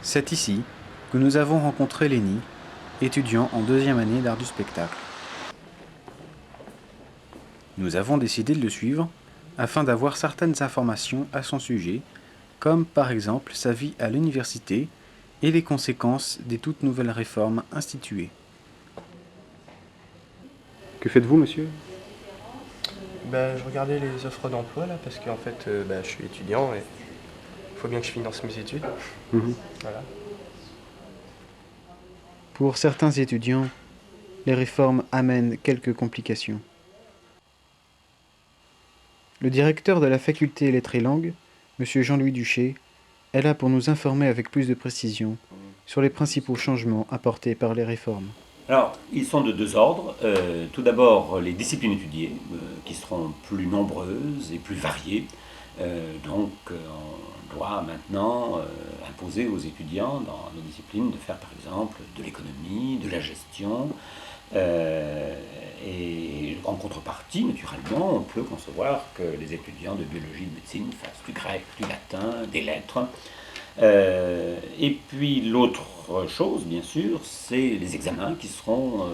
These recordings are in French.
C'est ici que nous avons rencontré Lenny, étudiant en deuxième année d'art du spectacle. Nous avons décidé de le suivre afin d'avoir certaines informations à son sujet, comme par exemple sa vie à l'université et les conséquences des toutes nouvelles réformes instituées. Que faites-vous, monsieur ? Je regardais les offres d'emploi là parce qu'en fait je suis étudiant et il faut bien que je finance mes études. Voilà. Pour certains étudiants, les réformes amènent quelques complications. Le directeur de la faculté lettres et langues, M. Jean-Louis Duché, est là pour nous informer avec plus de précision sur les principaux changements apportés par les réformes. Alors, ils sont de deux ordres. Tout d'abord, les disciplines étudiées, qui seront plus nombreuses et plus variées. On doit maintenant imposer aux étudiants dans nos disciplines de faire par exemple de l'économie, de la gestion. Et en contrepartie, naturellement, on peut concevoir que les étudiants de biologie et de médecine fassent du grec, du latin, des lettres. Et puis l'autre chose, bien sûr, c'est les examens qui seront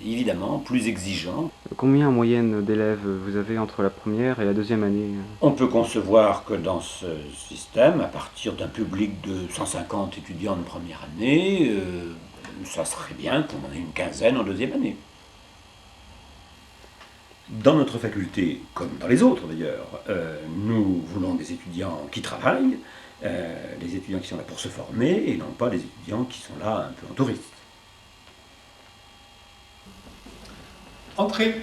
évidemment plus exigeants. Combien en moyenne d'élèves vous avez entre la première et la deuxième année ? On peut concevoir que dans ce système, à partir d'un public de 150 étudiants de première année, ça serait bien qu'on en ait une quinzaine en deuxième année. Dans notre faculté, comme dans les autres d'ailleurs, nous voulons des étudiants qui travaillent, des étudiants qui sont là pour se former, et non pas des étudiants qui sont là un peu en touriste. Entrez.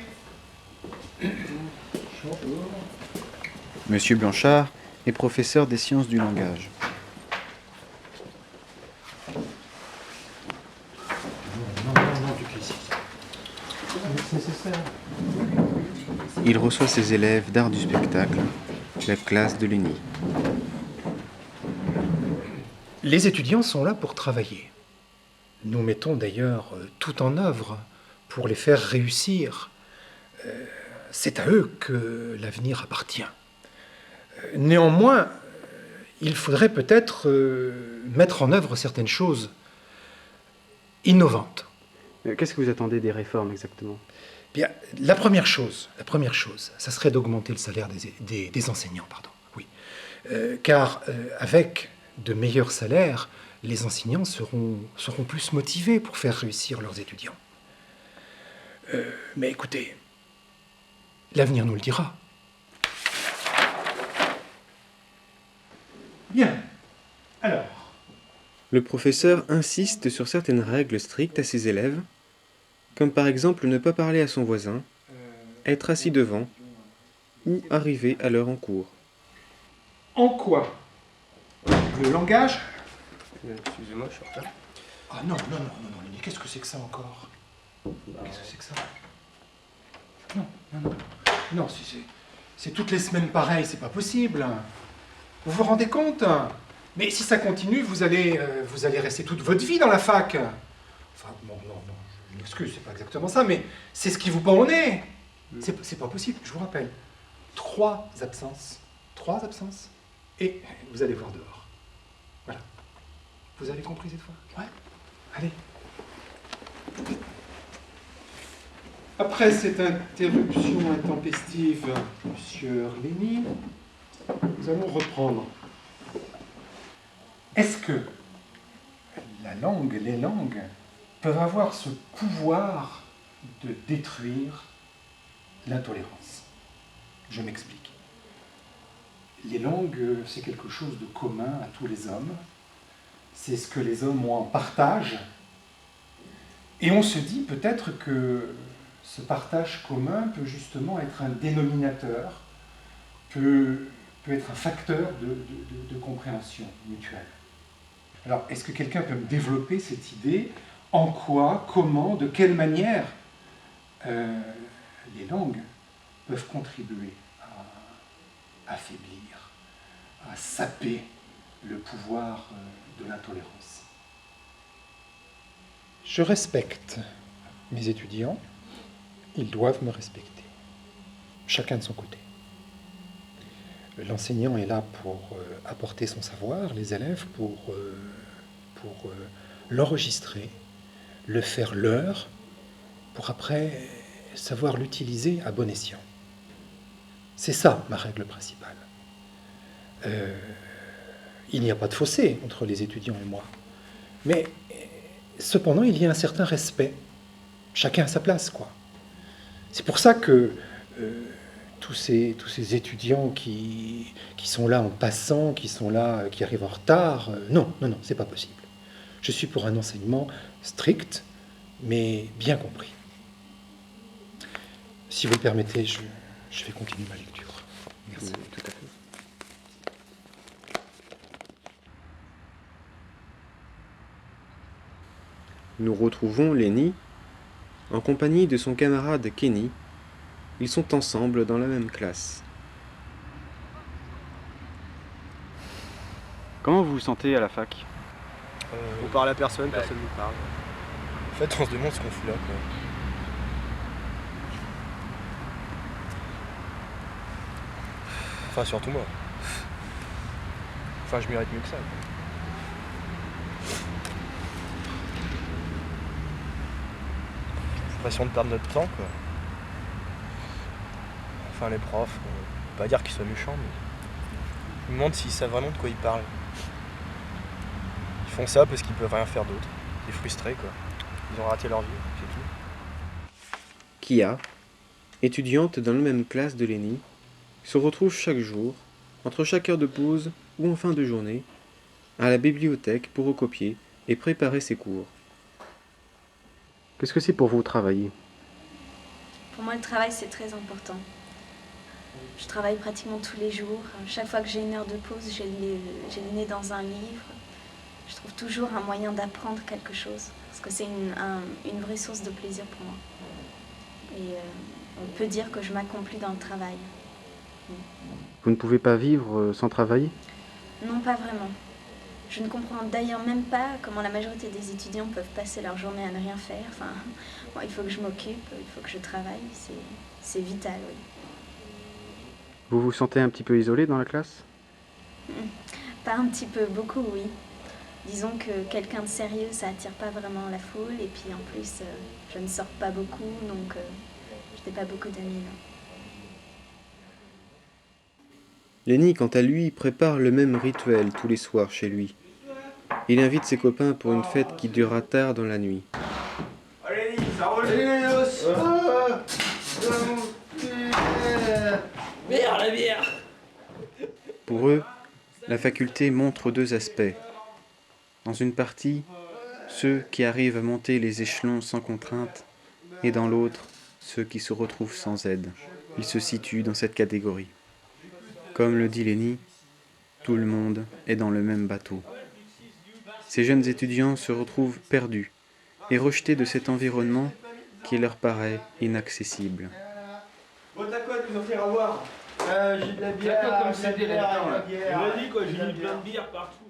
Monsieur Blanchard est professeur des sciences du langage. Non, du ici. C'est nécessaire. Il reçoit ses élèves d'art du spectacle, la classe de Lenny. Les étudiants sont là pour travailler. Nous mettons d'ailleurs tout en œuvre pour les faire réussir. C'est à eux que l'avenir appartient. Néanmoins, il faudrait peut-être mettre en œuvre certaines choses innovantes. Qu'est-ce que vous attendez des réformes exactement ? Bien, la première chose, ça serait d'augmenter le salaire des enseignants, pardon. Oui. Car avec de meilleurs salaires, les enseignants seront plus motivés pour faire réussir leurs étudiants. Mais écoutez, l'avenir nous le dira. Bien. Alors. Le professeur insiste sur certaines règles strictes à ses élèves, comme par exemple ne pas parler à son voisin, être assis devant ou arriver à l'heure en cours. En quoi le langage... Excusez-moi, je suis en retard. Ah non, Lenny, qu'est-ce que c'est que ça encore ? Qu'est-ce que c'est que ça ? Non, c'est toutes les semaines pareil, c'est pas possible. Vous vous rendez compte ? Mais si ça continue, vous allez rester toute votre vie dans la fac. Enfin, non, je m'excuse, c'est pas exactement ça, mais c'est ce qui vous pend au nez. C'est pas possible, je vous rappelle. 3 absences, et vous allez voir dehors. Voilà. Vous avez compris cette fois ? Ouais. Allez. Après cette interruption intempestive, monsieur Lenny, nous allons reprendre. Est-ce que les langues, peuvent avoir ce pouvoir de détruire l'intolérance ? Je m'explique. Les langues, c'est quelque chose de commun à tous les hommes. C'est ce que les hommes ont en partage. Et on se dit peut-être que ce partage commun peut justement être un dénominateur, peut être un facteur de compréhension mutuelle. Alors, est-ce que quelqu'un peut me développer cette idée ? En quoi, comment, de quelle manière les langues peuvent contribuer à affaiblir, à saper le pouvoir de l'intolérance ? Je respecte mes étudiants, ils doivent me respecter, chacun de son côté. L'enseignant est là pour apporter son savoir, les élèves pour pour l'enregistrer, le faire leur, pour après savoir l'utiliser à bon escient. C'est ça ma règle principale. Il n'y a pas de fossé entre les étudiants et moi, mais cependant il y a un certain respect. Chacun à sa place, quoi. C'est pour ça que tous ces étudiants qui sont là en passant, qui sont là, qui arrivent en retard, non, c'est pas possible. Je suis pour un enseignement strict, mais bien compris. Si vous le permettez, je vais continuer ma lecture. Merci. Tout à fait. Nous retrouvons Lenny en compagnie de son camarade Kenny. Ils sont ensemble dans la même classe. Comment vous vous sentez à la fac? On parle à personne, personne ne nous parle. En fait, on se demande ce qu'on fout là, quoi. Enfin, surtout moi. Enfin, je mérite mieux que ça, quoi. J'ai l'impression de perdre notre temps, quoi. Enfin, les profs, on peut pas dire qu'ils soient méchants, mais je me demande s'ils savent vraiment de quoi ils parlent. Ils font ça parce qu'ils peuvent rien faire d'autre. Ils sont frustrés, quoi. Ils ont raté leur vie, c'est tout. Kia, étudiante dans la même classe de Lenny, se retrouve chaque jour, entre chaque heure de pause ou en fin de journée, à la bibliothèque pour recopier et préparer ses cours. Qu'est-ce que c'est pour vous travailler? Pour moi, le travail, c'est très important. Je travaille pratiquement tous les jours. Chaque fois que j'ai une heure de pause, j'ai le nez dans un livre. Je trouve toujours un moyen d'apprendre quelque chose, parce que c'est une vraie source de plaisir pour moi. Et on peut dire que je m'accomplis dans le travail. Vous ne pouvez pas vivre sans travailler? Non, pas vraiment. Je ne comprends d'ailleurs même pas comment la majorité des étudiants peuvent passer leur journée à ne rien faire. Enfin, bon, il faut que je m'occupe, il faut que je travaille, c'est vital, oui. Vous vous sentez un petit peu isolé dans la classe? Pas un petit peu, beaucoup, oui. Disons que quelqu'un de sérieux, ça attire pas vraiment la foule. Et puis en plus, je ne sors pas beaucoup, donc je n'ai pas beaucoup d'amis, non. Lenny, quant à lui, prépare le même rituel tous les soirs chez lui. Il invite ses copains pour une fête qui durera tard dans la nuit. Allez, ça roule. Bière, la bière! Pour eux, la faculté montre deux aspects. Dans une partie, ceux qui arrivent à monter les échelons sans contrainte, et dans l'autre, ceux qui se retrouvent sans aide. Ils se situent dans cette catégorie. Comme le dit Lenny, tout le monde est dans le même bateau. Ces jeunes étudiants se retrouvent perdus et rejetés de cet environnement qui leur paraît inaccessible. Bon, t'as quoi de nous offrir à boire? J'ai de la bière. T'as pas comme ça, de la bière, là-dedans, là. de la bière. On m'a dit, quoi, j'ai mis plein de bière partout.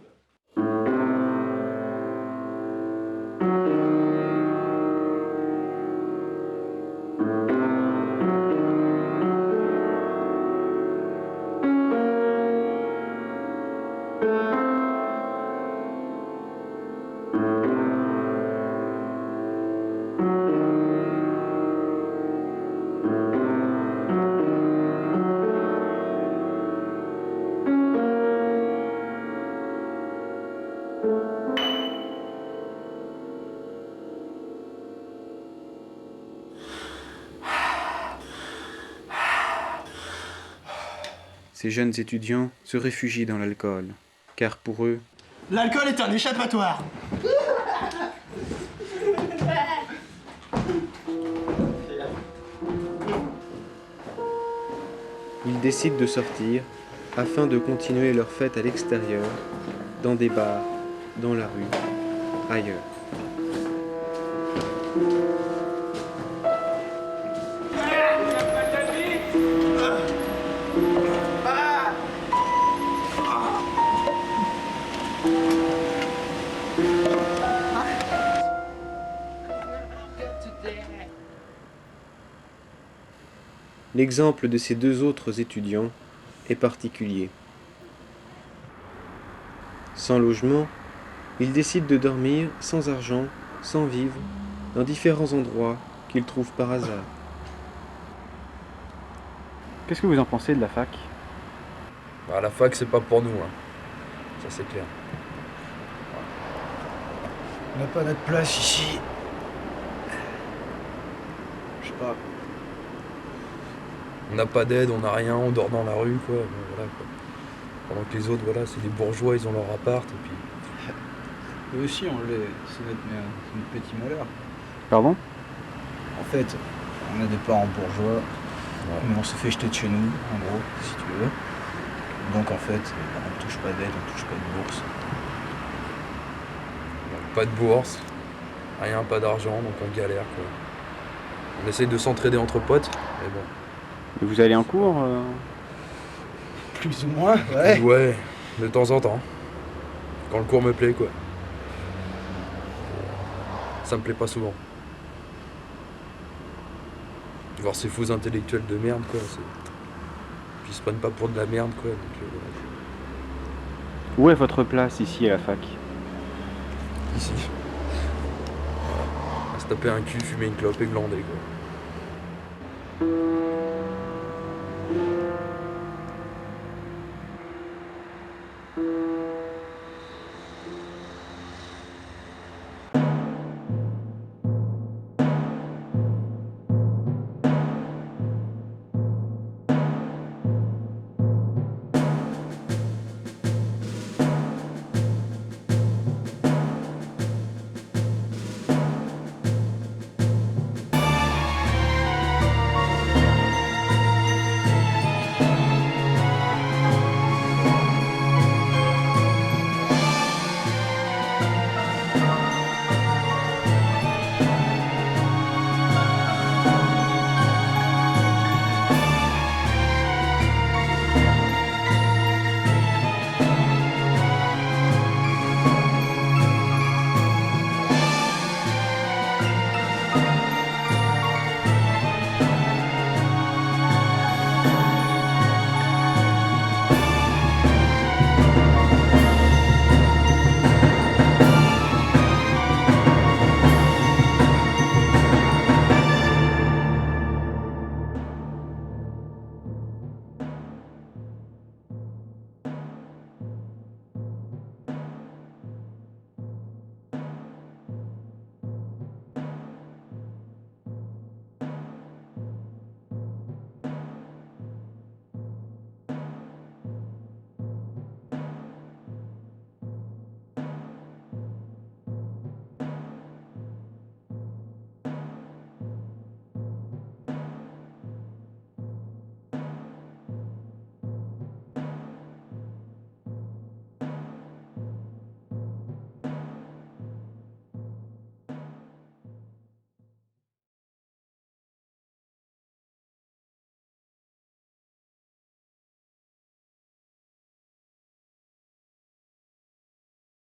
Ces jeunes étudiants se réfugient dans l'alcool, car pour eux, L'alcool est un échappatoire. ils décident de sortir afin de continuer leur fête à l'extérieur, dans des bars, dans la rue, ailleurs. L'exemple de ces deux autres étudiants est particulier. Sans logement, il décide de dormir sans argent, sans vivre, dans différents endroits qu'il trouve par hasard. Qu'est-ce que vous en pensez de la fac? Bah, la fac, c'est pas pour nous, hein. Ça, c'est clair. On n'a pas notre place ici. Je sais pas. On n'a pas d'aide, on n'a rien, on dort dans la rue, quoi. Bon, voilà, quoi. Pendant que les autres, voilà, c'est des bourgeois, ils ont leur appart, et puis... Nous aussi, on l'est. C'est notre petit malheur. Pardon? En fait, on a des parents bourgeois, Ouais. mais on se fait jeter de chez nous, en gros, si tu veux. Donc en fait, on ne touche pas d'aide, on ne touche pas de bourse. Pas de bourse, rien, pas d'argent, donc on galère, quoi. On essaye de s'entraider entre potes, mais bon. Et vous allez en cours Plus ou moins, ouais. Ouais, de temps en temps. Quand le cours me plaît, quoi. Ça me plaît pas souvent. Voir ces faux intellectuels de merde, quoi. Puis ils se prennent pas pour de la merde, quoi. Donc, voilà. Où est votre place ici à la fac? Ici. Voilà. À se taper un cul, fumer une clope et glander, quoi.